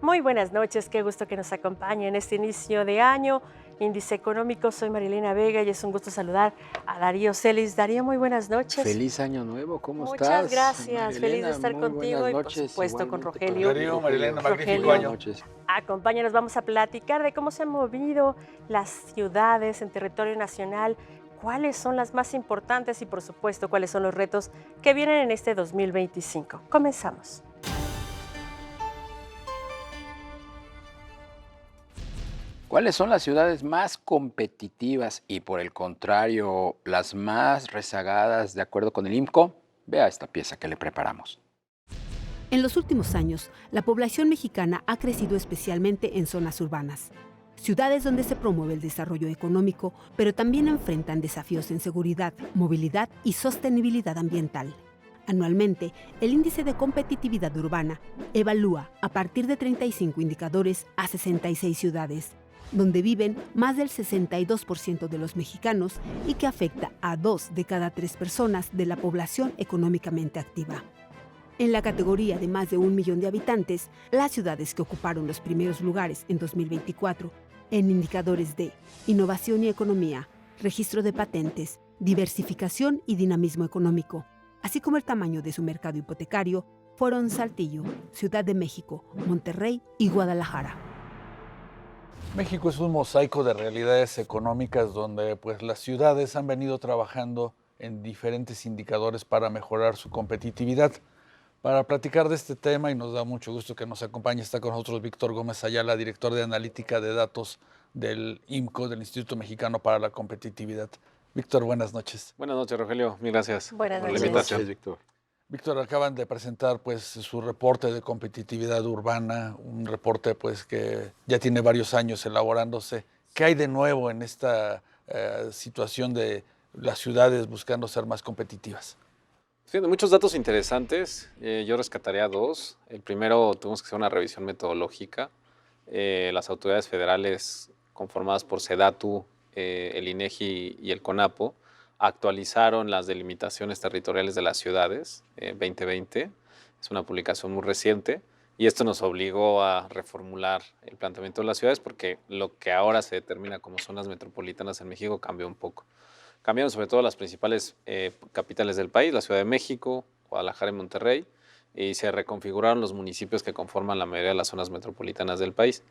Muy buenas noches, qué gusto que nos acompañe en este inicio de año. Índice Económico, soy Marilena Vega y es un gusto saludar a Darío Celis. Darío, muy buenas noches. Feliz año nuevo, ¿cómo Muchas estás? gracias, feliz de Marilena, estar muy contigo buenas y por noches, supuesto con igualmente para Rogelio. ti, Darío, Rogelio. Marilena, magnífico Rogelio, Buenas año. noches. acompáñanos, vamos a platicar de cómo se han movido las ciudades en territorio nacional, cuáles son las más importantes y por supuesto cuáles son los retos que vienen en este 2025. Comenzamos. ¿Cuáles son las ciudades más competitivas y, por el contrario, las más rezagadas de acuerdo con el IMCO? Vea esta pieza que le preparamos. En los últimos años, la población mexicana ha crecido especialmente en zonas urbanas, ciudades donde se promueve el desarrollo económico, pero también enfrentan desafíos en seguridad, movilidad y sostenibilidad ambiental. Anualmente, el índice de competitividad urbana evalúa a partir de 35 indicadores a 66 ciudades, donde viven más del 62% de los mexicanos y que afecta a 2 de cada 3 personas de la población económicamente activa. En la categoría de más de 1 millón de habitantes, las ciudades que ocuparon los primeros lugares en 2024 en indicadores de innovación y economía, registro de patentes, diversificación y dinamismo económico, así como el tamaño de su mercado hipotecario, fueron Saltillo, Ciudad de México, Monterrey y Guadalajara. México es un mosaico de realidades económicas donde pues, las ciudades han venido trabajando en diferentes indicadores para mejorar su competitividad. Para platicar de este tema, y nos da mucho gusto que nos acompañe, está con nosotros Víctor Gómez Ayala, director de Analítica de Datos del IMCO, del Instituto Mexicano para la Competitividad. Víctor, buenas noches. Buenas noches, Rogelio. Mil gracias Buenas por la noches. invitación. Víctor. Víctor, acaban de presentar pues, su reporte de competitividad urbana, un reporte pues, que ya tiene varios años elaborándose. ¿Qué hay de nuevo en esta situación de las ciudades buscando ser más competitivas? Sí, de muchos datos interesantes. Yo rescataría dos. El primero, tuvimos que hacer una revisión metodológica. Las autoridades federales conformadas por SEDATU, el INEGI y el CONAPO actualizaron las delimitaciones territoriales de las ciudades 2020. Es una publicación muy reciente y esto nos obligó a reformular el planteamiento de las ciudades porque lo que ahora se determina como zonas metropolitanas en México cambió un poco. Cambiaron sobre todo las principales capitales del país, la Ciudad de México, Guadalajara y Monterrey, y se reconfiguraron los municipios que conforman la mayoría de las zonas metropolitanas del país.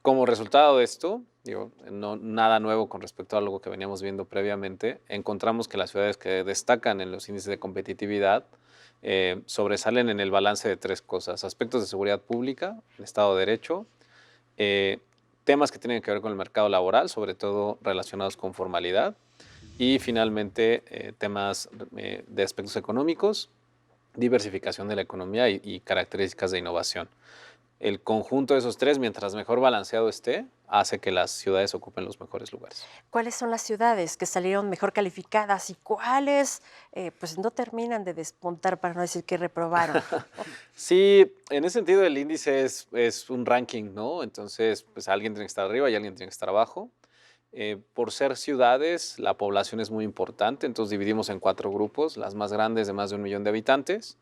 Como resultado de esto, digo, no, nada nuevo con respecto a algo que veníamos viendo previamente, encontramos que las ciudades que destacan en los índices de competitividad sobresalen en el balance de tres cosas: aspectos de seguridad pública, Estado de Derecho, eh, temas que tienen que ver con el mercado laboral, sobre todo relacionados con formalidad, y finalmente temas de aspectos económicos, diversificación de la economía y características de innovación. El conjunto de esos tres, mientras mejor balanceado esté, hace que las ciudades ocupen los mejores lugares. ¿Cuáles son las ciudades que salieron mejor calificadas y cuáles pues no terminan de despuntar, para no decir que reprobaron? Sí, en ese sentido el índice es un ranking, ¿no? Entonces, pues alguien tiene que estar arriba y alguien tiene que estar abajo. Por ser ciudades, la población es muy importante, entonces dividimos en 4 grupos: las más grandes de más de 1 millón de habitantes.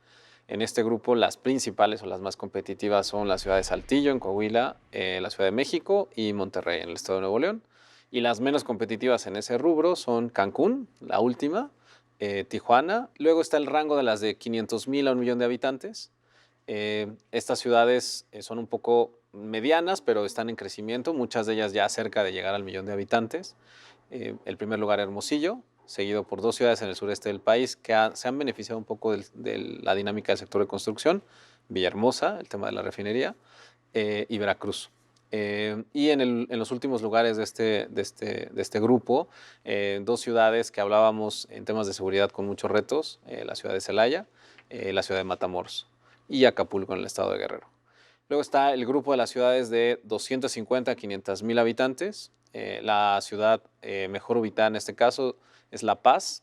En este grupo, las principales o las más competitivas son la ciudad de Saltillo, en Coahuila, la Ciudad de México y Monterrey, en el estado de Nuevo León. Y las menos competitivas en ese rubro son Cancún, la última, Tijuana. Luego está el rango de las de 500,000 a 1 millón de habitantes. Estas ciudades son un poco medianas, pero están en crecimiento, muchas de ellas ya cerca de llegar al 1 millón de habitantes. El primer lugar, Hermosillo, seguido por 2 ciudades en el sureste del país que se han beneficiado un poco de la dinámica del sector de construcción: Villahermosa, el tema de la refinería, y Veracruz. Y en los últimos lugares de este grupo, 2 ciudades que hablábamos en temas de seguridad con muchos retos: la ciudad de Celaya, la ciudad de Matamoros, y Acapulco, en el estado de Guerrero. Luego está el grupo de las ciudades de 250 a 500,000 habitantes. La ciudad mejor ubicada en este caso es La Paz,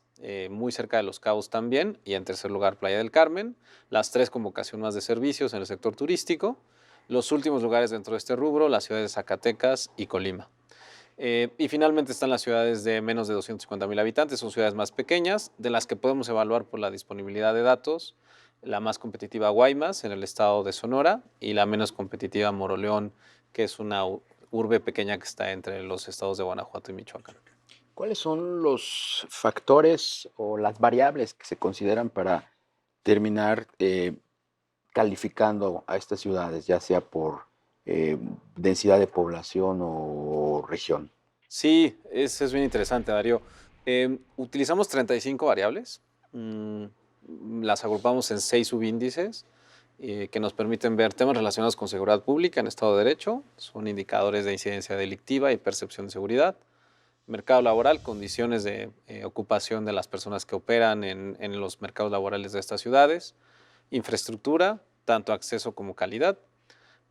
muy cerca de Los Cabos también, y en tercer lugar Playa del Carmen. Las tres con vocación más de servicios en el sector turístico. Los últimos lugares dentro de este rubro, las ciudades de Zacatecas y Colima. Y finalmente están las ciudades de menos de 250,000 habitantes, son ciudades más pequeñas, de las que podemos evaluar por la disponibilidad de datos. la más competitiva Guaymas, en el estado de Sonora, y la menos competitiva Moroleón, que es una urbe pequeña que está entre los estados de Guanajuato y Michoacán. ¿Cuáles son los factores o las variables que se consideran para terminar calificando a estas ciudades, ya sea por densidad de población o región? Sí, eso es bien interesante, Darío. Utilizamos 35 variables, las agrupamos en 6 subíndices que nos permiten ver temas relacionados con seguridad pública en Estado de Derecho, son indicadores de incidencia delictiva y percepción de seguridad, mercado laboral, condiciones de ocupación de las personas que operan en los mercados laborales de estas ciudades, infraestructura, tanto acceso como calidad,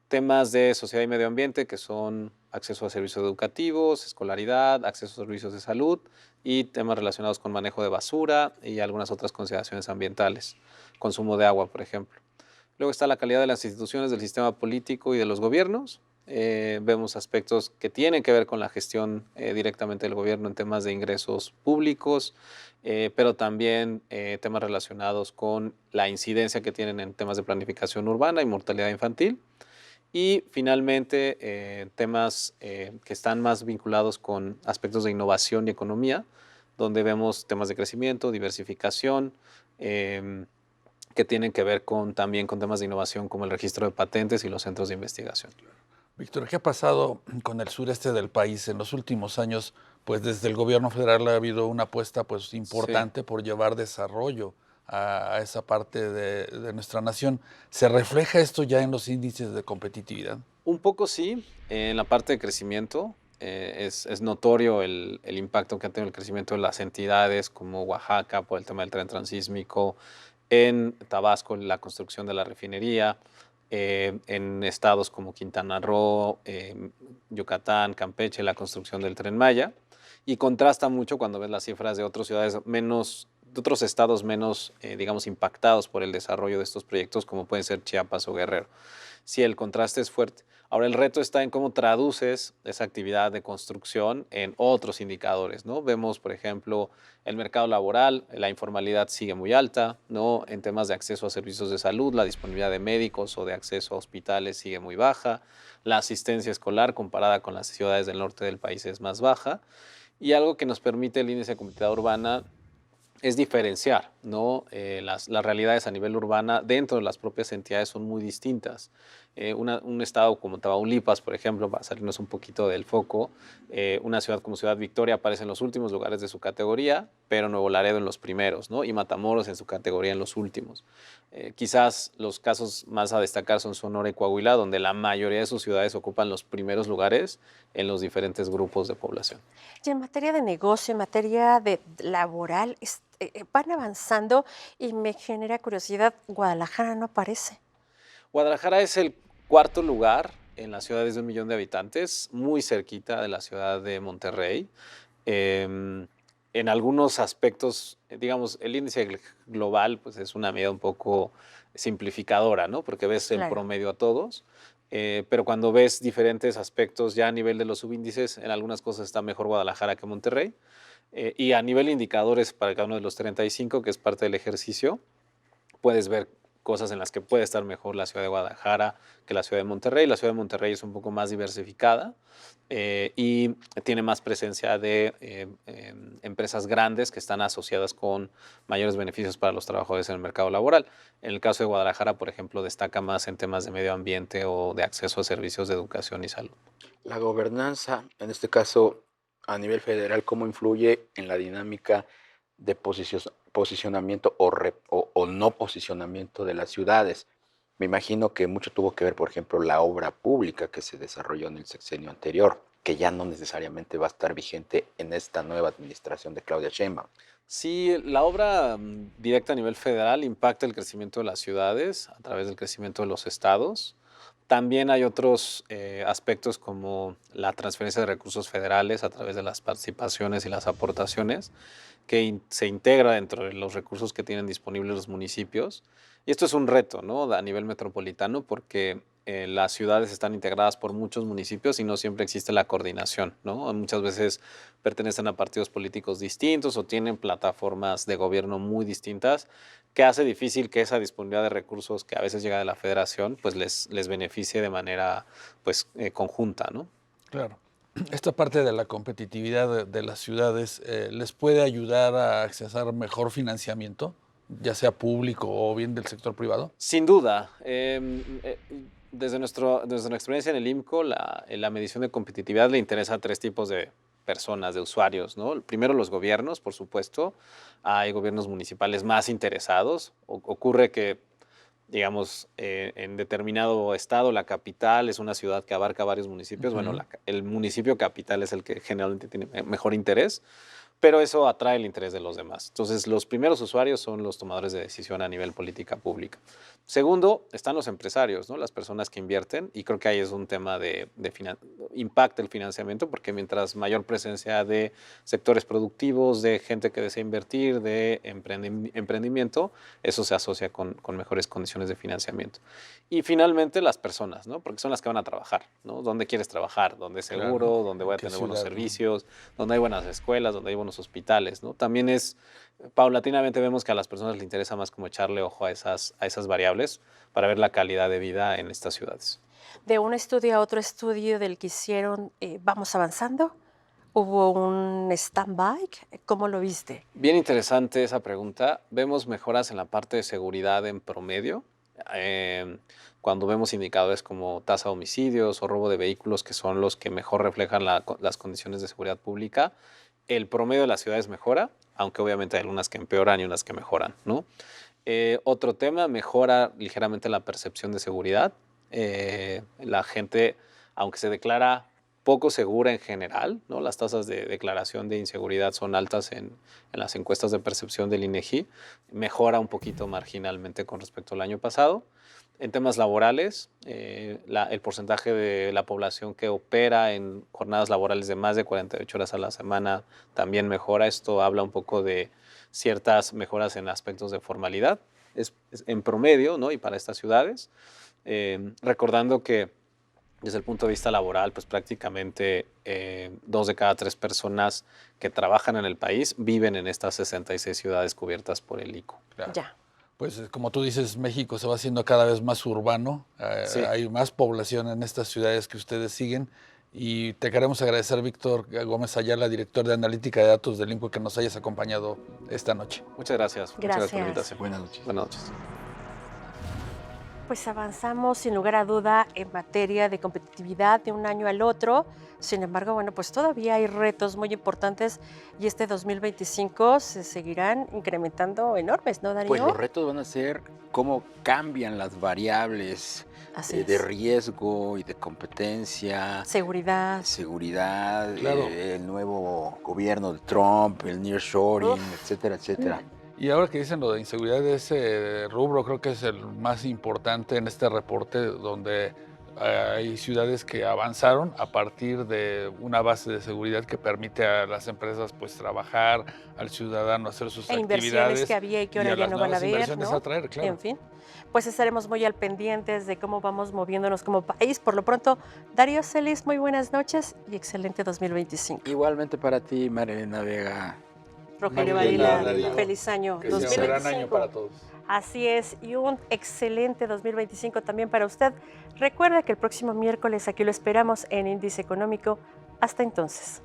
temas de sociedad y medio ambiente, que son acceso a servicios educativos, escolaridad, acceso a servicios de salud y temas relacionados con manejo de basura y algunas otras consideraciones ambientales, consumo de agua, por ejemplo. Luego está la calidad de las instituciones, del sistema político y de los gobiernos. Vemos aspectos que tienen que ver con la gestión directamente del gobierno en temas de ingresos públicos, pero también temas relacionados con la incidencia que tienen en temas de planificación urbana y mortalidad infantil. Y finalmente, temas que están más vinculados con aspectos de innovación y economía, donde vemos temas de crecimiento, diversificación, que tienen que ver también con temas de innovación como el registro de patentes y los centros de investigación. Víctor, ¿qué ha pasado con el sureste del país? En los últimos años, pues desde el gobierno federal ha habido una apuesta pues importante por llevar desarrollo a esa parte de nuestra nación. ¿Se refleja esto ya en los índices de competitividad? Un poco sí, en la parte de crecimiento es notorio el impacto que ha tenido el crecimiento de las entidades como Oaxaca por el tema del tren transísmico, en Tabasco la construcción de la refinería, en estados como Quintana Roo, Yucatán, Campeche, la construcción del Tren Maya, y contrasta mucho cuando ves las cifras de otras ciudades menos, de otros estados menos, digamos, impactados por el desarrollo de estos proyectos, como pueden ser Chiapas o Guerrero. Sí, el contraste es fuerte. Ahora, el reto está en cómo traduces esa actividad de construcción en otros indicadores, ¿no? Vemos, por ejemplo, el mercado laboral, la informalidad sigue muy alta, ¿no? En temas de acceso a servicios de salud, la disponibilidad de médicos o de acceso a hospitales sigue muy baja, la asistencia escolar comparada con las ciudades del norte del país es más baja, y algo que nos permite el índice de competitividad urbana es diferenciar, ¿no? Las realidades a nivel urbana dentro de las propias entidades son muy distintas. Un estado como Tamaulipas, por ejemplo, para salirnos un poquito del foco, una ciudad como Ciudad Victoria aparece en los últimos lugares de su categoría, pero Nuevo Laredo en los primeros, ¿no? Y Matamoros en su categoría en los últimos. Quizás los casos más a destacar son Sonora y Coahuila, donde la mayoría de sus ciudades ocupan los primeros lugares en los diferentes grupos de población. Y en materia de negocio, en materia de laboral, van avanzando y me genera curiosidad, Guadalajara no aparece. Guadalajara es el cuarto lugar en las ciudades de 1 millón de habitantes, muy cerquita de la ciudad de Monterrey. En algunos aspectos, digamos, el índice global pues es una medida un poco simplificadora, ¿no? Porque ves el Claro. promedio a todos, pero cuando ves diferentes aspectos ya a nivel de los subíndices, en algunas cosas está mejor Guadalajara que Monterrey. Y a nivel de indicadores para cada uno de los 35, que es parte del ejercicio, puedes ver cosas en las que puede estar mejor la ciudad de Guadalajara que la ciudad de Monterrey. La ciudad de Monterrey es un poco más diversificada y tiene más presencia de empresas grandes que están asociadas con mayores beneficios para los trabajadores en el mercado laboral. En el caso de Guadalajara, por ejemplo, destaca más en temas de medio ambiente o de acceso a servicios de educación y salud. La gobernanza, en este caso a nivel federal, ¿cómo influye en la dinámica de posicionamiento o no posicionamiento de las ciudades? Me imagino que mucho tuvo que ver, por ejemplo, la obra pública que se desarrolló en el sexenio anterior, que ya no necesariamente va a estar vigente en esta nueva administración de Claudia Sheinbaum. Sí, la obra directa a nivel federal impacta el crecimiento de las ciudades a través del crecimiento de los estados. También hay otros aspectos como la transferencia de recursos federales a través de las participaciones y las aportaciones que se integra dentro de los recursos que tienen disponibles los municipios. Y esto es un reto, ¿no? A nivel metropolitano porque las ciudades están integradas por muchos municipios y no siempre existe la coordinación, ¿no? Muchas veces pertenecen a partidos políticos distintos o tienen plataformas de gobierno muy distintas, que hace difícil que esa disponibilidad de recursos que a veces llega de la federación, pues les beneficie de manera pues, conjunta, ¿no? Claro. Esta parte de la competitividad de las ciudades les puede ayudar a accesar mejor financiamiento, ya sea público o bien del sector privado. Sin duda. Desde nuestra experiencia en el IMCO, la medición de competitividad le interesa a tres tipos de personas, de usuarios, ¿no? Primero, los gobiernos, por supuesto. Hay gobiernos municipales más interesados. Ocurre que, digamos, en determinado estado, la capital es una ciudad que abarca varios municipios. Ujú. Bueno, el municipio capital es el que generalmente tiene mejor interés, pero eso atrae el interés de los demás. Entonces, los primeros usuarios son los tomadores de decisión a nivel política pública. Segundo, están los empresarios, ¿no? Las personas que invierten, y creo que ahí es un tema impacta el financiamiento, porque mientras mayor presencia de sectores productivos, de gente que desea invertir, de emprendimiento, eso se asocia con mejores condiciones de financiamiento. Y finalmente, las personas, ¿no? Porque son las que van a trabajar, ¿no? ¿Dónde quieres trabajar? ¿Dónde es seguro? Claro. ¿Dónde voy a ¿En qué tener buenos ciudad, no? servicios? ¿Dónde hay buenas escuelas? ¿Dónde hay buenos hospitales? ¿No? También paulatinamente vemos que a las personas les interesa más como echarle ojo a esas variables para ver la calidad de vida en estas ciudades. De un estudio a otro estudio del que hicieron, ¿vamos avanzando? ¿Hubo un stand-by? ¿Cómo lo viste? Bien interesante esa pregunta. Vemos mejoras en la parte de seguridad en promedio. Cuando vemos indicadores como tasa de homicidios o robo de vehículos, que son los que mejor reflejan las condiciones de seguridad pública, el promedio de las ciudades mejora, aunque obviamente hay algunas que empeoran y unas que mejoran, ¿no? Otro tema, mejora ligeramente la percepción de seguridad. La gente, aunque se declara poco segura en general, ¿no? Las tasas de declaración de inseguridad son altas en las encuestas de percepción del INEGI, mejora un poquito marginalmente con respecto al año pasado. En temas laborales, el porcentaje de la población que opera en jornadas laborales de más de 48 horas a la semana también mejora. Esto habla un poco de ciertas mejoras en aspectos de formalidad, es en promedio, ¿no? Y para estas ciudades, recordando que desde el punto de vista laboral, pues prácticamente 2 de cada 3 personas que trabajan en el país viven en estas 66 ciudades cubiertas por el ICO. Claro. Ya. Pues como tú dices, México se va haciendo cada vez más urbano, Sí. hay más población en estas ciudades que ustedes siguen y te queremos agradecer, Víctor Gómez Ayala, director de Analítica de Datos del INCO, que nos hayas acompañado esta noche. Muchas gracias. Muchas gracias por la Gracias. invitación. Buenas noches. Buenas noches. Pues avanzamos sin lugar a duda en materia de competitividad de un año al otro. Sin embargo, bueno, pues todavía hay retos muy importantes y este 2025 se seguirán incrementando enormes, ¿no, Darío? Pues los retos van a ser cómo cambian las variables Así de es. riesgo y de competencia, Seguridad. seguridad, Claro. El nuevo gobierno de Trump, el nearshoring, Uf. etcétera, etcétera. Y ahora que dicen lo de inseguridad, ese rubro creo que es el más importante en este reporte, donde hay ciudades que avanzaron a partir de una base de seguridad que permite a las empresas pues trabajar, al ciudadano hacer sus E inversiones actividades que había y que y ahora a ya las no van a nuevas ver, inversiones ¿no? atraer, claro. En fin, pues estaremos muy al pendientes de cómo vamos moviéndonos como país. Por lo pronto, Darío Celis, muy buenas noches y excelente 2025. Igualmente para ti, Marilena Vega. Rogelio Marilena, Varela, Darío. feliz año Que sea un 2025. gran año para todos. Así es, y un excelente 2025 también para usted. Recuerda que el próximo miércoles aquí lo esperamos en Índice Económico. Hasta entonces.